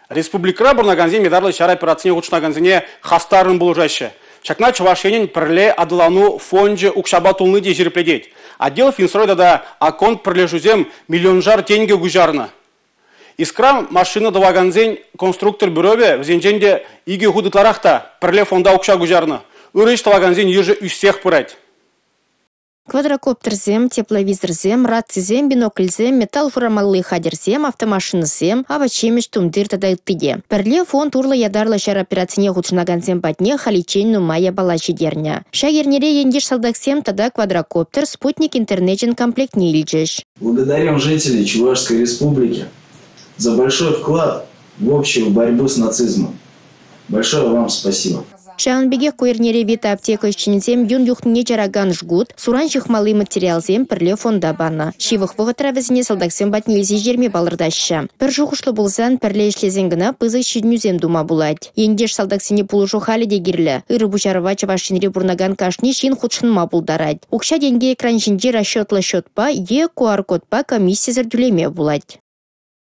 Республикра бурнаганзе медарлы шара операцияне учнаганзене хастарын булужаще. Чакна Чувашенин прле адылану фонде укшаба тулны де жерпледеть. Отдел Финстройда да акон прлежузем миллионжар тенге гужарна. Искрам машина даваганзен конструктор бюрове в зенженде иги худытларахта прле фонда укша гужарна. Урыш даваганзен еже үссех пырать. Квадрокоптерзем, тепловизорзем, рацизем, бинокльзем, металл фурамаллы хадерзем, автомашинызем, авачемеш тумдыр тадайттыге. Перле фонд урла ядарлы шар операцине худшынаганзем патне халичен нумая балачи дерня. Шагернере ендеш салдаксем тада квадрокоптер спутник интернетен комплект не ильчеш. Благодарим жителей Чувашской республики за большой вклад в общую борьбу с нацизмом. Большое вам спасибо. Шаанбеге куернере вита аптека ищензем юн юхне жараган жгут, суран жихмалы материалзем перле фонда бана. Шивых воготравезіне салдаксем батнелзе жерме балырдаща. Пір жуғышлы болзан перле ішлезен гына пызы шиднюзем дума булать. Ендеш салдаксене пулушу халі дегерлі. Иры бучарова чавашинре бурнаган кашни шин худшынма булдарать. Укша денге экран жинже расчетлы счетпа, QR-кодпа комиссия зардюлеме булать.